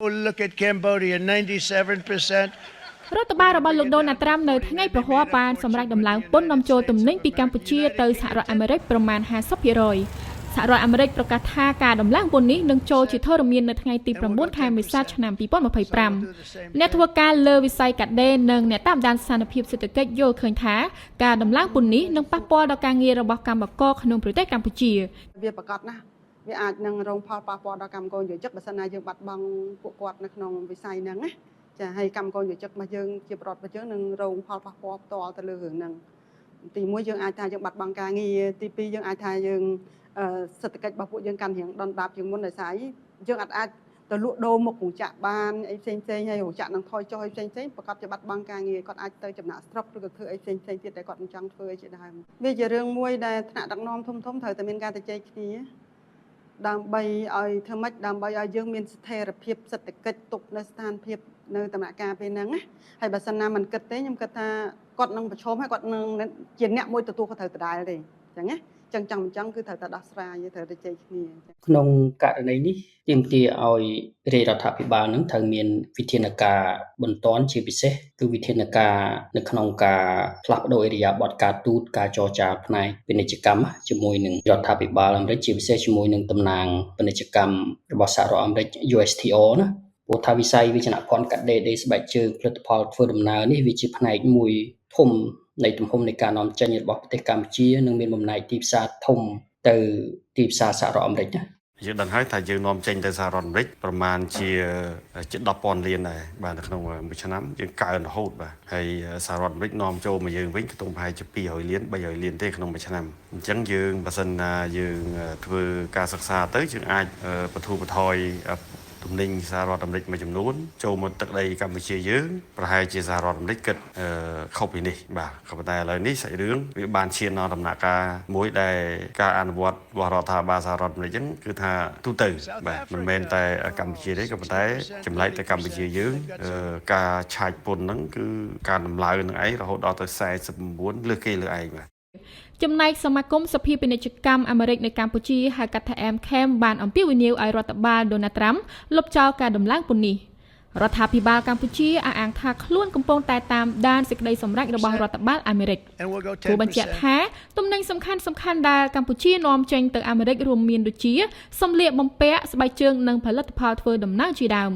will look at Cambodia, 97%. រដ្ឋបាលរបស់លោកដូណាល់ត្រាំនៅថ្ងៃប្រហ័សបានសម្រេចដំឡើងពន្ធនាំចូលទំនិញពីកម្ពុជាទៅសហរដ្ឋអាមេរិកប្រមាណ 50% សហរដ្ឋអាមេរិកប្រកាសថាការដំឡើងពន្ធនេះនឹងចូលជាធរមាននៅថ្ងៃទី 9 ខែមេសាឆ្នាំ 2025 អ្នកធ្វើការលើវិស័យកាដេនិងអ្នកតាមដានស្ថានភាពសេដ្ឋកិច្ចយល់ឃើញថាការដំឡើងពន្ធនេះនឹងប៉ះពាល់ដល់ការងាររបស់កម្មករក្នុងប្រទេសកម្ពុជាវាប្រកាសណាស់វាអាចនឹងរងផលប៉ះពាល់ដល់កម្មករយោជិកបើសិនណាយើងបាត់បង់ពួកគាត់នៅក្នុងវិស័យហ្នឹងណាចាហើយកម្មករយោជិករបស់យើងជាប្រវត្តិរបស់យើងនឹងរងផលប៉ះពាល់ផ្ទាល់ទៅលើរឿងហ្នឹងទី1យើងអាចថាយើងបាត់បង់ការងារទី2យើងអាចថាយើងសេដ្ឋកិច្ចរបស់ពួកយើងកាន់រៀងដុនដាបជាងមុនដោយសារយើងអាចទៅលក់ដូរមុខរោងចក្របានអីផ្សេងហើយរោងចក្រនឹងថយចុះអីផ្សេងប្រកបជាបាត់បង់ការងារគាត់អាចទៅចំណាក់ស្រុកឬក៏ធ្វើអីផ្សេងទៀតដែលគាត់មិនចង់ធ្វើជាដើមវាជារឿងមួយដែលថ្នាក់ដឹកនាំធំត្រូវតែមានការទៅជែកគ្នាដើម្បីឲ្យធ្វើម៉េចដើម្បីឲ្យយើងមានស្ថិរភាពសេដ្ឋកិច្ចទុកនៅស្ថានភាពនៅដំណាក់កាលពេលហ្នឹងណាហើយបើសិនណាមិនគិតទេខ្ញុំគិតថាគាត់នឹងប្រឈមហើយគាត់នឹងជាអ្នកមួយទទួលខុសត្រូវដដែលទេអញ្ចឹងណាចឹងគឺត្រូវតែដោះស្រាយត្រូវតែជែកគ្នាក្នុងករណីនេះទាមទារឲ្យរាជរដ្ឋាភិបាលនឹងត្រូវមានវិធានការបន្ទាន់ជាពិសេសគឺវិធានការនៅក្នុងការផ្លាស់ប្ដូរឥរិយាបថការទូតការចរចាផ្នែកពាណិជ្ជកម្មជាមួយនឹងរដ្ឋាភិបាលអាមេរិកជាពិសេសជាមួយនឹងតំណាងពាណិជ្ជកម្មរបស់សហរដ្ឋអាមេរិក USTR ណាព្រោះថាវិស័យវិជ្ជាភ័ណ្ឌកាត់ដេរស្បែកជើងផលិតផលធ្វើដំណើរនេះវាជាផ្នែកមួយធំនៃទំហំនៃការនាំចេញរបស់ប្រទេសកម្ពុជានិងមានបំណែកទីផ្សារធំទៅទីផ្សារសហរដ្ឋអាមេរិកណាយើងដឹងហើយថាយើងនាំចេញទៅសហរដ្ឋអាមេរិកប្រមាណជា10,000 លានដែរបាទនៅក្នុងមួយឆ្នាំយើងកើនរហូតបាទហើយសហរដ្ឋអាមេរិកនាំចូលមកយើងវិញខ្ទង់ប្រហែលជា200 លាន300 លានទេក្នុងមួយឆ្នាំអញ្ចឹងយើងបើសិនណាយើងធ្វើការសិក្សាទៅយើងអាចបន្ធូរបន្ថយទំនិញសហរដ្ឋអាមេរិកមួយចំនួនចូលមកទឹកដីកម្ពុជាយើងប្រហែលជាសហរដ្ឋអាមេរិកគិតខុសពីនេះបាទក៏ប៉ុន្តែឥឡូវនេះសាច់រឿងវាបានឈានដល់ដំណាក់កាលមួយដែលការអនុវត្តរបស់រដ្ឋាភិបាលសហរដ្ឋអាមេរិកហ្នឹងគឺថាទូទៅបាទមិនមែនតែកម្ពុជាទេក៏ប៉ុន្តែចម្លែកតែកម្ពុជាយើងការឆាយពន្ធហ្នឹងគឺការដំឡើងនឹងឯងរហូតដល់ទៅ49លើសគេលើឯងបាទចំណែកសមាគមសភាពាណិជ្ជកម្មអាមេរិកនៅកម្ពុជាហៅកាត់ថា AmCham បានអំពាវនាវឲ្យរដ្ឋបាលដូណាល់ត្រាំលុបចោលការដំឡើងពន្ធនេះរដ្ឋាភិបាលកម្ពុជាអះអាងថាខ្លួនកំពុងតែតាមដានសេចក្តីសម្រេចរបស់រដ្ឋបាលអាមេរិកគូបញ្ជាក់ថាទំនិញសំខាន់ដែលកម្ពុជានាំចេញទៅអាមេរិករួមមានដូចជាសម្លៀកបំពាក់ស្បែកជើងនិងផលិតផលធ្វើដំណើរជាដើម